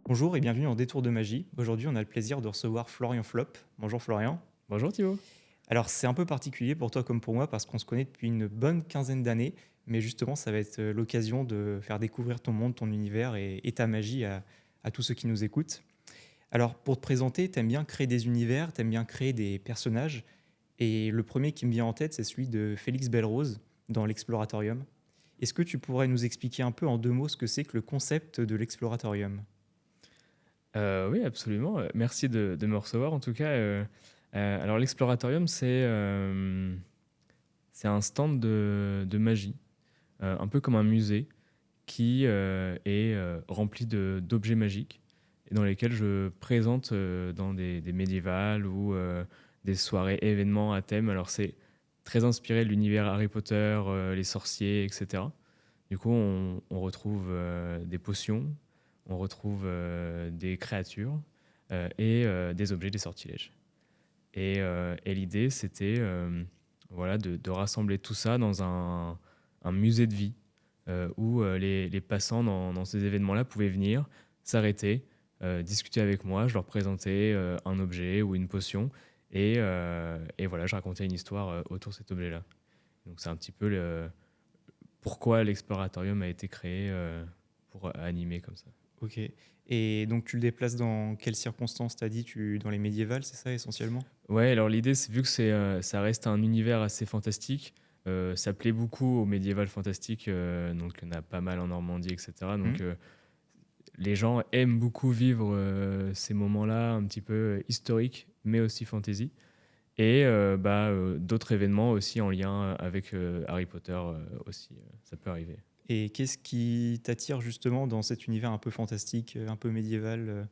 Bonjour et bienvenue dans Détour de magie. Aujourd'hui, on a le plaisir de recevoir Florian Flop. Bonjour Florian. Bonjour Thibaut. Alors, c'est un peu particulier pour toi comme pour moi parce qu'on se connaît depuis une bonne quinzaine d'années, mais justement, ça va être l'occasion de faire découvrir ton monde, ton univers et ta magie à tous ceux qui nous écoutent. Alors, pour te présenter, t'aimes bien créer des univers, t'aimes bien créer des personnages, et le premier qui me vient en tête, c'est celui de Félix Belrose dans l'Exploratorium. Est-ce que tu pourrais nous expliquer un peu en deux mots ce que c'est que le concept de l'Exploratorium? Oui, absolument. Merci de me recevoir en tout cas. Alors l'Exploratorium, c'est un stand de magie, un peu comme un musée qui est rempli d'objets magiques et dans lesquels je présente dans des médiévales ou des soirées événements à thème. Alors c'est très inspiré de l'univers Harry Potter, les sorciers, etc. Du coup, on retrouve des potions, on retrouve des créatures et des objets, des sortilèges. Et l'idée, c'était voilà, de rassembler tout ça dans un musée de vie où les passants dans ces événements-là pouvaient venir, s'arrêter, discuter avec moi. Je leur présentais un objet ou une potion et voilà, je racontais une histoire autour de cet objet-là. Donc c'est un petit peu pourquoi l'Exploratorium a été créé pour animer comme ça. Ok. Et donc tu le déplaces dans quelles circonstances? T'as dit dans les médiévales, c'est ça essentiellement? Ouais, alors l'idée, c'est vu que ça reste un univers assez fantastique, ça plaît beaucoup aux médiévales fantastiques, donc il y en a pas mal en Normandie, etc. Hmm. Donc les gens aiment beaucoup vivre ces moments-là un petit peu historiques, mais aussi fantasy. Et d'autres événements aussi en lien avec Harry Potter aussi, ça peut arriver. Et qu'est-ce qui t'attire justement dans cet univers un peu fantastique, un peu médiéval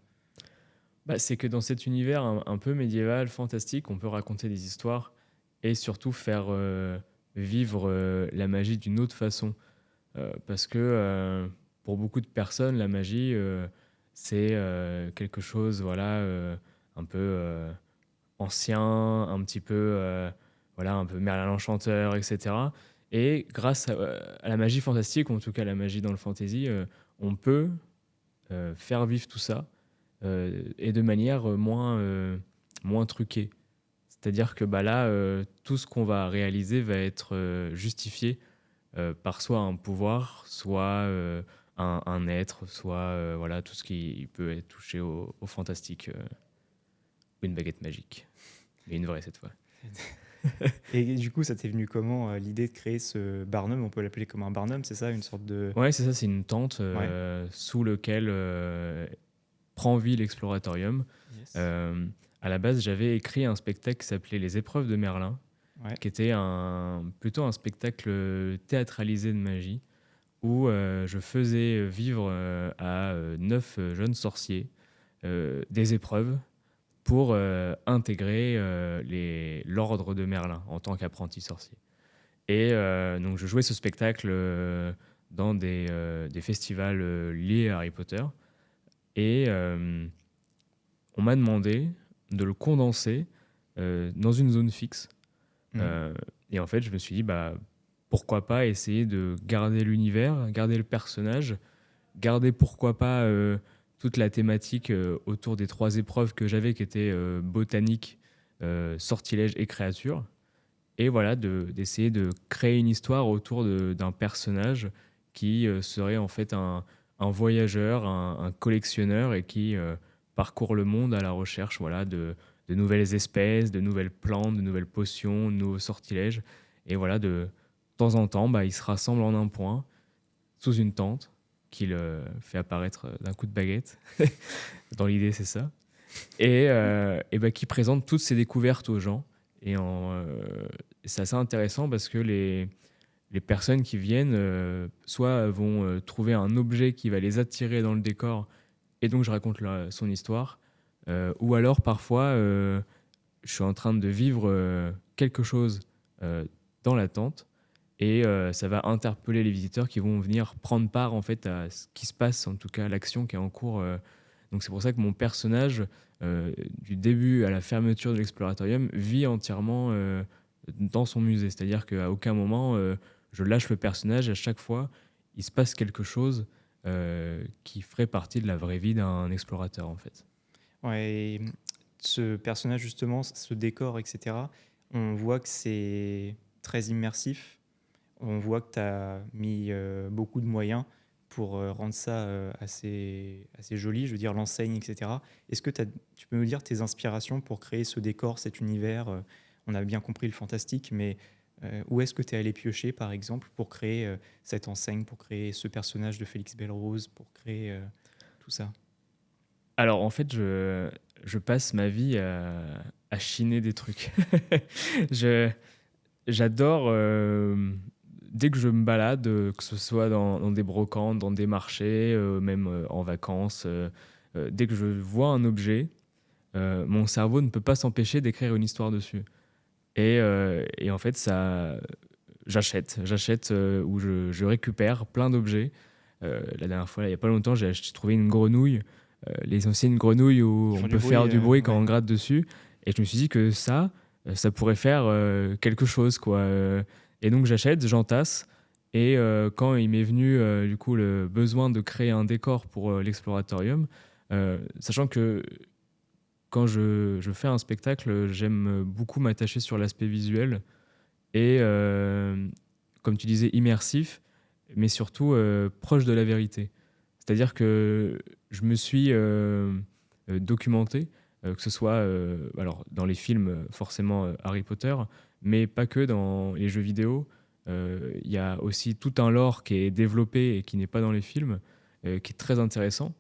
Bah, c'est que dans cet univers un peu médiéval, fantastique, on peut raconter des histoires et surtout faire vivre la magie d'une autre façon. Parce que pour beaucoup de personnes, la magie, c'est quelque chose voilà, un peu ancien, un petit peu, voilà, un peu Merlin l'Enchanteur, etc. Et grâce à la magie fantastique, ou en tout cas la magie dans le fantasy, on peut faire vivre tout ça et de manière moins truquée. C'est-à-dire que bah, là, tout ce qu'on va réaliser va être justifié par soit un pouvoir, soit un être, soit voilà, tout ce qui peut être touché au fantastique, ou une baguette magique. Mais une vraie cette fois. Et du coup, ça t'est venu comment l'idée de créer ce Barnum? On peut l'appeler comme un Barnum, c'est ça? Une sorte de... Ouais, c'est ça, c'est une tente Ouais. sous lequel prend vie l'exploratorium. Yes. Euh, à la base, j'avais écrit un spectacle qui s'appelait Les Épreuves de Merlin, Ouais. qui était plutôt un spectacle théâtralisé de magie, où je faisais vivre à 9 jeunes sorciers des épreuves pour intégrer l'ordre de Merlin en tant qu'apprenti sorcier. Et donc je jouais ce spectacle dans des festivals liés à Harry Potter. Et on m'a demandé de le condenser dans une zone fixe. Mhm. Euh, et en fait, je me suis dit, bah, pourquoi pas essayer de garder l'univers, garder le personnage, garder pourquoi pas toute la thématique autour des 3 épreuves que j'avais, qui étaient botanique, sortilège et créature. Et voilà, d'essayer de créer une histoire autour d'un personnage qui serait en fait un voyageur, un collectionneur et qui parcourt le monde à la recherche voilà, de nouvelles espèces, de nouvelles plantes, de nouvelles potions, de nouveaux sortilèges. Et voilà, de temps en temps, bah, il se rassemble en un point, sous une tente, qu'il fait apparaître d'un coup de baguette. Dans l'idée, c'est ça. Et bah, qui présente toutes ses découvertes aux gens. C'est assez intéressant parce que les personnes qui viennent, soit vont trouver un objet qui va les attirer dans le décor, et donc je raconte son histoire, ou alors parfois je suis en train de vivre quelque chose euh, dans la tente, et ça va interpeller les visiteurs qui vont venir prendre part en fait à ce qui se passe, en tout cas à l'action qui est en cours. Donc c'est pour ça que mon personnage, du début à la fermeture de l'exploratorium, vit entièrement dans son musée. C'est-à-dire qu'à aucun moment je lâche le personnage. À chaque fois, il se passe quelque chose qui ferait partie de la vraie vie d'un explorateur, en fait. Ouais, et ce personnage, justement, ce décor, etc., on voit que c'est très immersif. On voit que tu as mis beaucoup de moyens pour rendre ça assez joli, je veux dire l'enseigne, etc. Est-ce que tu peux nous dire tes inspirations pour créer ce décor, cet univers on a bien compris le fantastique, mais où est-ce que tu es allé piocher, par exemple, pour créer cette enseigne, pour créer ce personnage de Félix Belle-Rose, pour créer tout ça? Alors, en fait, je passe ma vie à chiner des trucs. Je J'adore, dès que je me balade, que ce soit dans des brocantes, dans des marchés, même, en vacances, dès que je vois un objet, mon cerveau ne peut pas s'empêcher d'écrire une histoire dessus et en fait, ça j'achète, ou je récupère plein d'objets. La dernière fois, là, il y a pas longtemps, j'ai trouvé une grenouille, les anciennes grenouilles où Ils on font du peut bruit, faire du bruit quand ouais. on gratte dessus et je me suis dit que ça pourrait faire, quelque chose, quoi, et donc j'achète, j'entasse et quand il m'est venu, du coup, le besoin de créer un décor pour, l'exploratorium, sachant que quand je fais un spectacle, j'aime beaucoup m'attacher sur l'aspect visuel et comme tu disais, immersif, mais surtout, proche de la vérité. C'est-à-dire que je me suis, documenté, que ce soit, alors dans les films, forcément, Harry Potter, mais pas que, dans les jeux vidéo. Il y a aussi tout un lore qui est développé et qui n'est pas dans les films, qui est très intéressant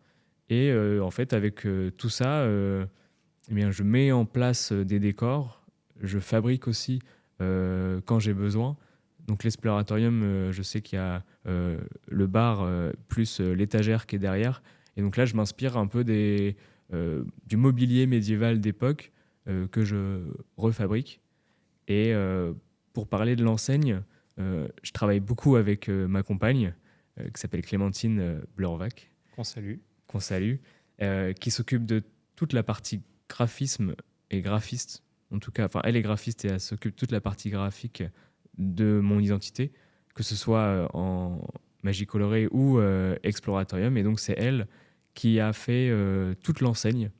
et en fait, avec, tout ça, eh bien, je mets en place, des décors. Je fabrique aussi, quand j'ai besoin. Donc l'exploratorium, je sais qu'il y a, le bar, plus, l'étagère qui est derrière et donc là, je m'inspire un peu du mobilier médiéval d'époque, que je refabrique et pour parler de l'enseigne, je travaille beaucoup avec, ma compagne, qui s'appelle Clémentine, Bleurvac, Qu'on salue. qu'on salue, qui s'occupe de toute la partie graphisme et graphiste. En tout cas, enfin, elle est graphiste et elle s'occupe de toute la partie graphique de mon identité, que ce soit en magie colorée ou exploratorium. Et donc, c'est elle qui a fait toute l'enseigne.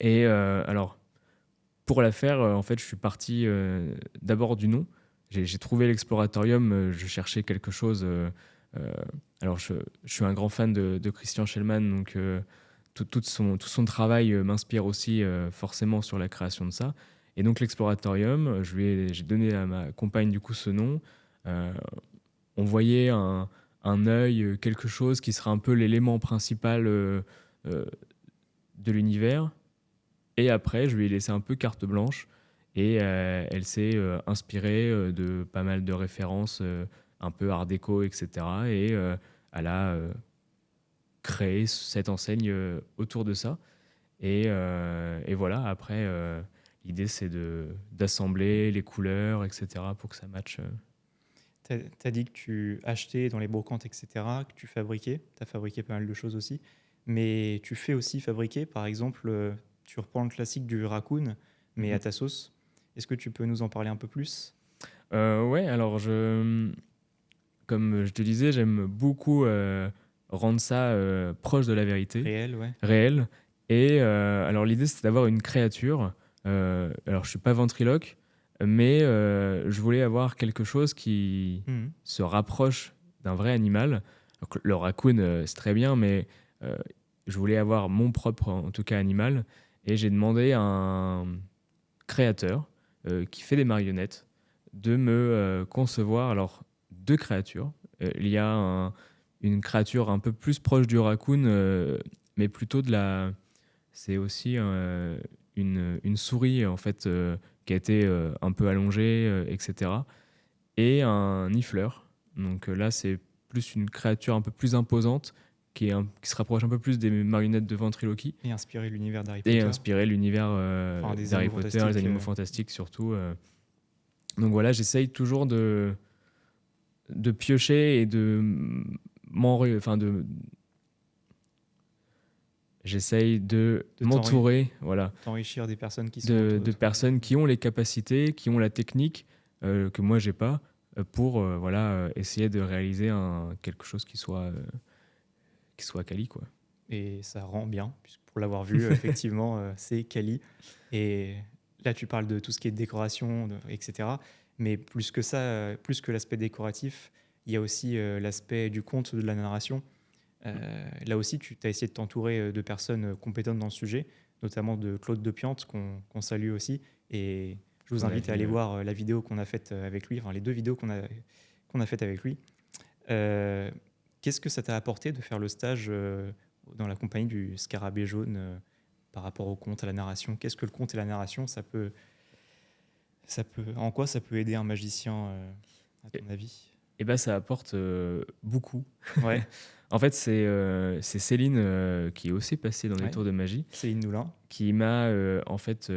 Et alors, pour la faire, en fait, je suis parti d'abord du nom. J'ai trouvé l'exploratorium, je cherchais quelque chose. Euh, alors, je suis un grand fan de Christian Schellman, donc tout son travail m'inspire aussi forcément sur la création de ça. Et donc, l'exploratorium, j'ai donné à ma compagne du coup ce nom. Euh, on voyait un œil, quelque chose qui sera un peu l'élément principal euh, de l'univers. Et après, je lui ai laissé un peu carte blanche et elle s'est inspirée de pas mal de références un peu art déco, etc. Et elle a créé cette enseigne autour de ça. Et voilà, après, l'idée c'est d'assembler les couleurs, etc. pour que ça matche. Tu as dit que tu achetais dans les brocantes, etc., que tu fabriquais. Tu as fabriqué pas mal de choses aussi. Mais tu fais aussi fabriquer, par exemple, tu reprends le classique du raccoon, mais à Mhm. ta sauce. Est-ce que tu peux nous en parler un peu plus? Ouais, alors comme je te disais, j'aime beaucoup rendre ça proche de la vérité, Réel, ouais. réel. Et alors l'idée c'était d'avoir une créature. Alors je suis pas ventriloque, mais je voulais avoir quelque chose qui Mhm. se rapproche d'un vrai animal. Donc, le raccoon c'est très bien, mais euh, je voulais avoir mon propre en tout cas animal. Et j'ai demandé à un créateur qui fait des marionnettes de me concevoir alors deux créatures. Il y a une créature un peu plus proche du raccoon, mais plutôt de la. C'est aussi une souris en fait qui a été un peu allongée, etc. Et un nifleur. Donc là, c'est plus une créature un peu plus imposante qui se rapproche un peu plus des marionnettes de ventriloquie Et inspirer l'univers d'Harry et Potter. inspirer l'univers Enfin, des d'Harry animaux Potter, les fantastiques. animaux fantastiques surtout. Donc voilà, j'essaye toujours de piocher et enfin j'essaye de De m'entourer, voilà, t'enrichir des personnes qui sont autour de de toi. personnes qui ont les capacités, qui ont la technique que moi j'ai pas, pour voilà essayer de réaliser quelque chose qui soit qu'il soit quali, quoi. Et ça rend bien, puisque pour l'avoir vu, effectivement, c'est quali. Et là, tu parles de tout ce qui est décoration, etc. Mais plus que ça, plus que l'aspect décoratif, il y a aussi l'aspect du conte, de la narration. Là aussi, tu as essayé de t'entourer de personnes compétentes dans le sujet, notamment de Claude Depiante, qu'on salue aussi. Et je vous On l'a invite à vu, aller voir la vidéo qu'on a faite avec lui, enfin les 2 vidéos qu'on a faites avec lui. Euh, Qu'est-ce que ça t'a apporté de faire le stage dans la compagnie du Scarabée jaune par rapport au conte, à la narration? Qu'est-ce que le conte et la narration, en quoi ça peut aider un magicien, à et, ton avis? et ben, ça apporte beaucoup. Ouais, En fait, c'est Céline, qui est aussi passée dans les ouais. tours de magie, Céline Noulin. qui m'a en fait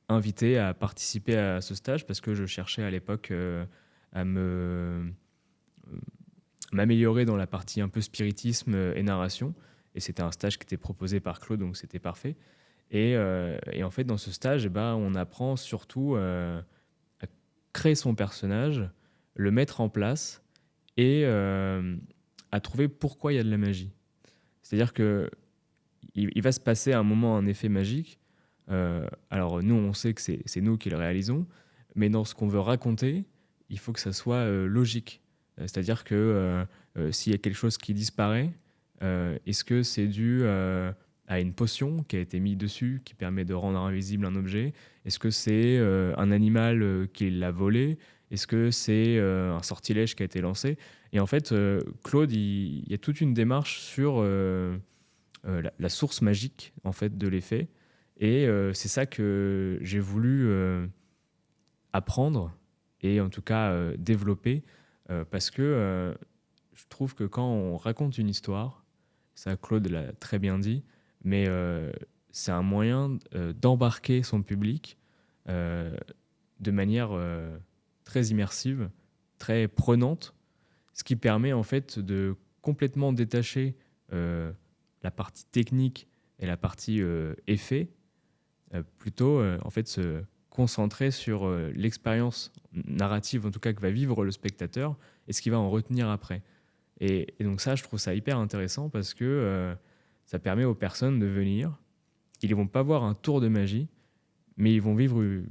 invité à participer à ce stage parce que je cherchais à l'époque à m'améliorer dans la partie un peu spiritisme et narration. Et c'était un stage qui était proposé par Claude, donc c'était parfait. Et en fait, dans ce stage, eh ben, on apprend surtout à créer son personnage, le mettre en place et à trouver pourquoi il y a de la magie. C'est-à-dire que il va se passer à un moment un effet magique. Alors nous, on sait que c'est nous qui le réalisons, mais dans ce qu'on veut raconter, il faut que ça soit logique. C'est-à-dire que s'il y a quelque chose qui disparaît, est-ce que c'est dû à une potion qui a été mise dessus, qui permet de rendre invisible un objet? Est-ce que c'est un animal qui l'a volé? Est-ce que c'est un sortilège qui a été lancé? Et en fait, Claude, il y a toute une démarche sur la source magique en fait de l'effet. Et c'est ça que j'ai voulu apprendre et en tout cas développer parce que je trouve que quand on raconte une histoire, ça Claude l'a très bien dit, mais c'est un moyen d'embarquer son public euh, de manière très immersive, très prenante, ce qui permet en fait de complètement détacher la partie technique et la partie effet, plutôt en fait se concentrer sur l'expérience narrative en tout cas que va vivre le spectateur et ce qu'il va en retenir après. Et donc ça, je trouve ça hyper intéressant parce que ça permet aux personnes de venir. Ils ne vont pas voir un tour de magie, mais ils vont vivre Une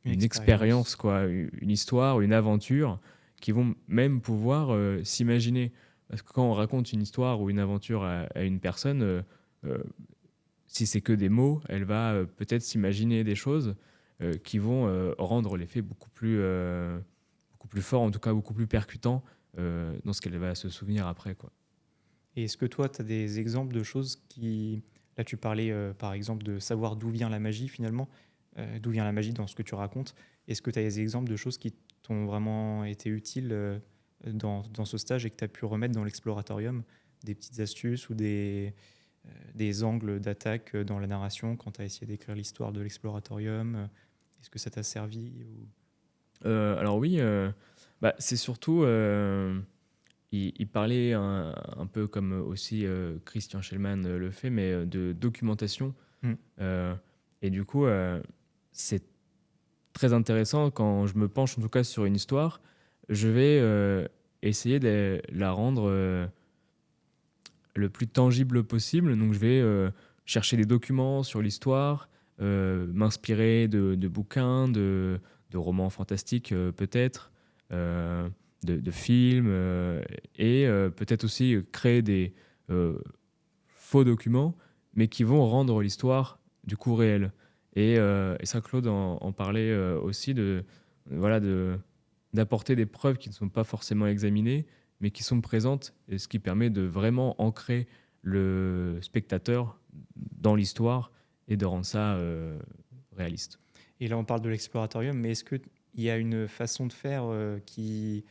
une expérience. expérience, quoi, une histoire, une aventure, qui vont même pouvoir s'imaginer. Parce que quand on raconte une histoire ou une aventure à une personne, euh, si c'est que des mots, elle va peut-être s'imaginer des choses qui vont rendre l'effet beaucoup plus fort, en tout cas beaucoup plus percutant dans ce qu'elle va se souvenir après, quoi. Et est-ce que toi, tu as des exemples de choses qui... Là, tu parlais par exemple de savoir d'où vient la magie finalement, d'où vient la magie dans ce que tu racontes. Est-ce que tu as des exemples de choses qui t'ont vraiment été utiles dans ce stage et que tu as pu remettre dans l'exploratorium? Des petites astuces ou des angles d'attaque dans la narration quand tu as essayé d'écrire l'histoire de l'exploratorium? Est-ce que ça t'a servi Alors oui, bah, c'est surtout... il parlait un peu comme aussi Christian Schellman le fait, mais de documentation. Hmm. Euh, et du coup, c'est très intéressant quand je me penche en tout cas sur une histoire. Je vais essayer de la rendre le plus tangible possible. Donc je vais chercher des documents sur l'histoire, m'inspirer de bouquins, de romans fantastiques peut-être, de films, et peut-être aussi créer des faux documents, mais qui vont rendre l'histoire du coup réelle. Et ça, Claude en parlait aussi voilà, d'apporter des preuves qui ne sont pas forcément examinées, mais qui sont présentes, et ce qui permet de vraiment ancrer le spectateur dans l'histoire et de rendre ça réaliste. Et là, on parle de l'exploratorium, mais est-ce qu'il y a une façon de faire qui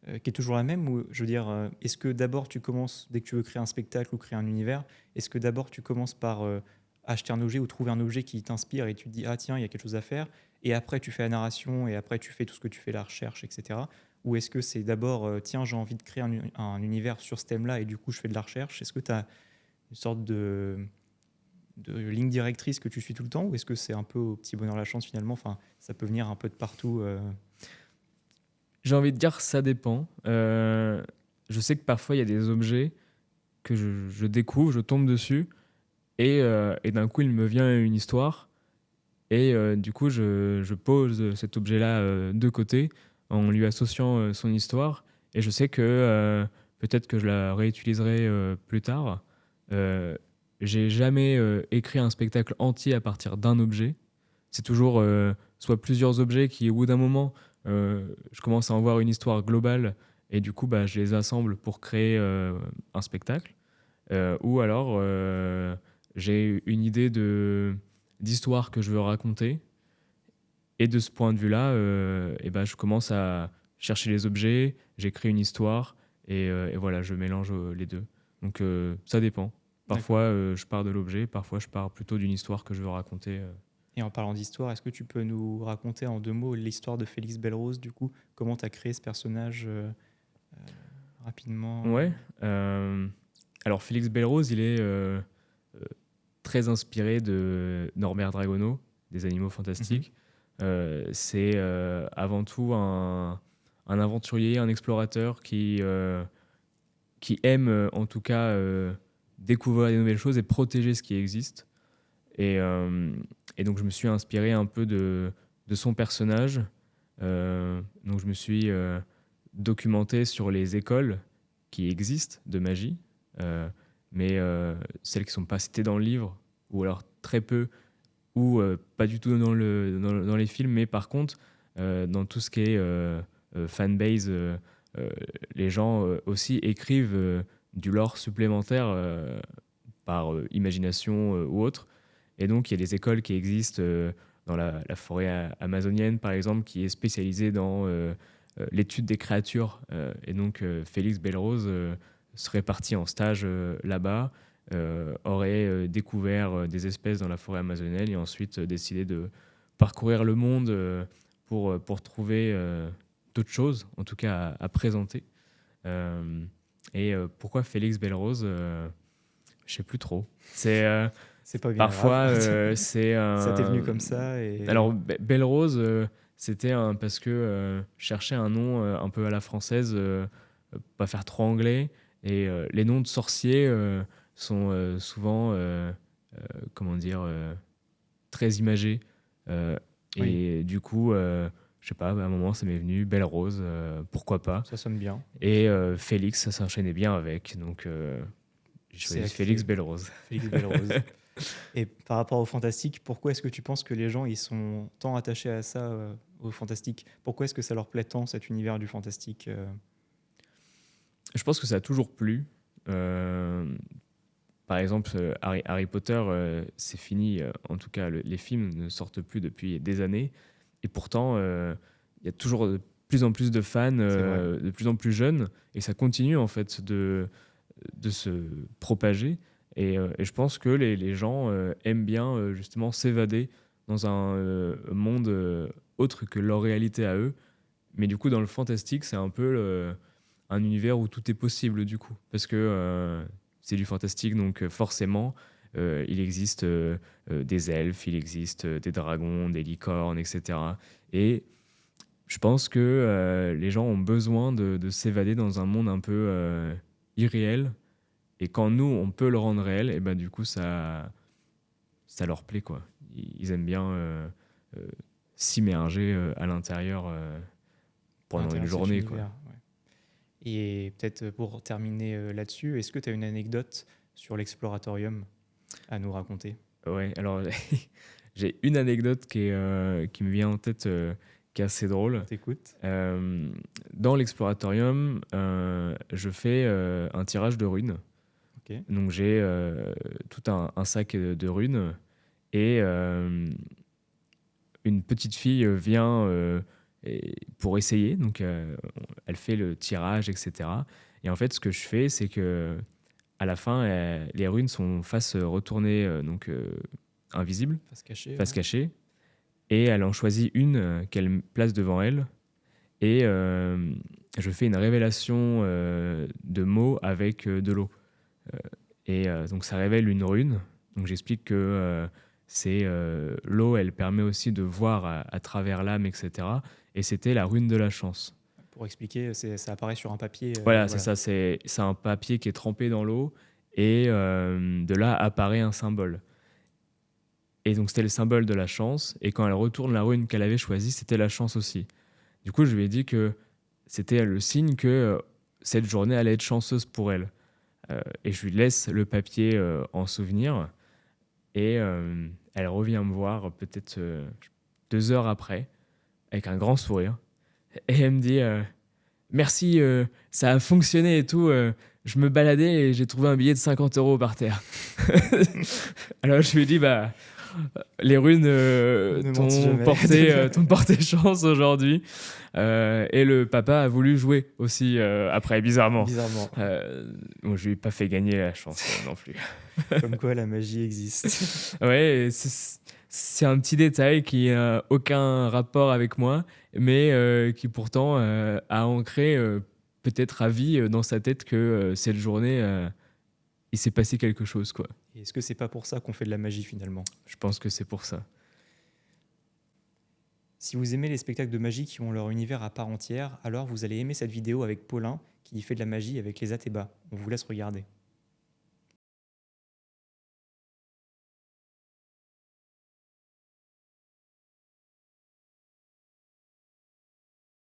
est toujours la même? Ou, je veux dire, est-ce que d'abord tu commences, dès que tu veux créer un spectacle ou créer un univers, est-ce que d'abord tu commences par acheter un objet ou trouver un objet qui t'inspire et tu te dis, ah tiens, il y a quelque chose à faire, et après tu fais la narration, et après tu fais tout ce que tu fais, la recherche, etc. Ou est-ce que c'est d'abord, tiens, j'ai envie de créer un univers sur ce thème-là, et du coup je fais de la recherche? Est-ce que tu as une sorte de ligne directrice que tu suis tout le temps, ou est-ce que c'est un peu au petit bonheur la chance finalement? Enfin, ça peut venir un peu de partout. J'ai envie de dire ça dépend. Je sais que parfois il y a des objets que je découvre, je tombe dessus, et d'un coup, il me vient une histoire, et du coup, je pose cet objet-là de côté en lui associant son histoire, et je sais que peut-être que je la réutiliserai plus tard. Euh, j'ai jamais écrit un spectacle entier à partir d'un objet. C'est toujours soit plusieurs objets qui, au bout d'un moment, je commence à en voir une histoire globale, et du coup, bah, je les assemble pour créer un spectacle. Ou alors, j'ai une idée d'histoire que je veux raconter. Et de ce point de vue-là, et ben, je commence à chercher les objets, j'écris une histoire, et voilà, je mélange les deux. Donc ça dépend. Parfois, D'accord. je pars de l'objet, parfois, je pars plutôt d'une histoire que je veux raconter. Et en parlant d'histoire, est-ce que tu peux nous raconter en 2 mots l'histoire de Félix Belrose, du coup? Comment tu as créé ce personnage rapidement? Ouais. Alors, Félix Belrose, il est très inspiré de Norbert Dragono, des Animaux Mhm. Fantastiques. C'est avant tout un aventurier, un explorateur qui aime en tout cas découvrir des nouvelles choses et protéger ce qui existe. Et, euh, et donc je me suis inspiré un peu de son personnage. Donc je me suis documenté sur les écoles qui existent de magie, euh, mais celles qui ne sont pas citées dans le livre, ou alors très peu, ou pas du tout dans les films, mais par contre, dans tout ce qui est fanbase, euh, les gens aussi écrivent du lore supplémentaire par imagination ou autre. Et donc, il y a des écoles qui existent dans la forêt amazonienne, par exemple, qui est spécialisée dans l'étude des créatures. Et donc, Félix Belrose serait parti en stage là-bas, aurait découvert des espèces dans la forêt amazonienne, et ensuite décidé de parcourir le monde pour trouver d'autres choses, en tout cas à présenter. Euh, et pourquoi Félix Belrose Je sais plus trop. C'est C'est pas bien parfois grave. c'est Ça t'est venu un. comme ça et Alors Belrose, c'était parce que je cherchais un nom un peu à la française, pas faire trop anglais. Et les noms de sorciers sont souvent, comment dire, très imagés. Euh, oui, et du coup, je sais pas, à un moment, ça m'est venu Belrose, pourquoi pas. ça sonne bien. Et Félix, ça s'enchaînait bien avec. Donc j'ai C'est choisi Félix acté. Belrose. Félix Belrose. Et par rapport au fantastique, pourquoi est-ce que tu penses que les gens ils sont tant attachés à ça, au fantastique? Pourquoi est-ce que ça leur plaît tant cet univers du fantastique? Je pense que ça a toujours plu. Euh, Par exemple, Harry Potter, c'est fini. En tout cas, les films ne sortent plus depuis des années. Et pourtant, il y a toujours de plus en plus de fans, C'est vrai. de plus en plus jeunes. Et ça continue, en fait, de se propager. Et je pense que les gens aiment bien, justement, s'évader dans un monde autre que leur réalité à eux. Mais du coup, dans le fantastique, c'est un peu un univers où tout est possible, du coup. Parce que c'est du fantastique, donc forcément, il existe des elfes, il existe des dragons, des licornes, etc. Et je pense que les gens ont besoin de s'évader dans un monde un peu irréel. Et quand nous, on peut le rendre réel, et ben du coup, ça leur plaît, quoi. Ils aiment bien euh, s'immerger à l'intérieur À pendant une l'intérieur de cet journée, quoi. univers. Ouais. Et peut-être pour terminer là-dessus, est-ce que tu as une anecdote sur l'exploratorium à nous raconter? Ouais, alors j'ai une anecdote qui me vient en tête, qui est assez drôle. T'écoutes? Euh, Dans l'exploratorium, je fais un tirage de runes. Ok. Donc j'ai tout un sac de runes, et une petite fille vient pour essayer. Donc elle fait le tirage, etc. Et en fait, ce que je fais, c'est que à la fin, les runes sont face retournée, donc invisibles, Face cachée, face ouais. cachée, et elle en choisit une qu'elle place devant elle, et je fais une révélation de mots avec de l'eau. Et donc ça révèle une rune. Donc j'explique que c'est l'eau, elle permet aussi de voir à travers l'âme, etc. Et c'était la rune de la chance. Pour expliquer, ça apparaît sur un papier. Voilà, c'est Voilà. ça, c'est un papier qui est trempé dans l'eau, Et de là apparaît un symbole. Et donc c'était le symbole de la chance. Et quand elle retourne la rune qu'elle avait choisie, c'était la chance aussi. Du coup, je lui ai dit que c'était le signe que cette journée allait être chanceuse pour elle. Et je lui laisse le papier en souvenir. Et elle revient me voir peut-être 2 heures après, avec un grand sourire. Et elle me dit merci, ça a fonctionné et tout. Je me baladais et j'ai trouvé un billet de 50 euros par terre. Alors je lui ai dit les runes Ne mentent jamais. t'ont porté chance aujourd'hui. Et le papa a voulu jouer aussi après, bizarrement. Bizarrement. Bon, je lui ai pas fait gagner la chance non plus. Comme quoi la magie existe. Ouais, c'est un petit détail qui n'a aucun rapport avec moi, mais qui pourtant a ancré peut-être à vie dans sa tête que cette journée, il s'est passé quelque chose, quoi. Et est-ce que c'est pas pour ça qu'on fait de la magie finalement? Je pense que c'est pour ça. Si vous aimez les spectacles de magie qui ont leur univers à part entière, alors vous allez aimer cette vidéo avec Paulin qui fait de la magie avec les Athéba. On vous laisse regarder.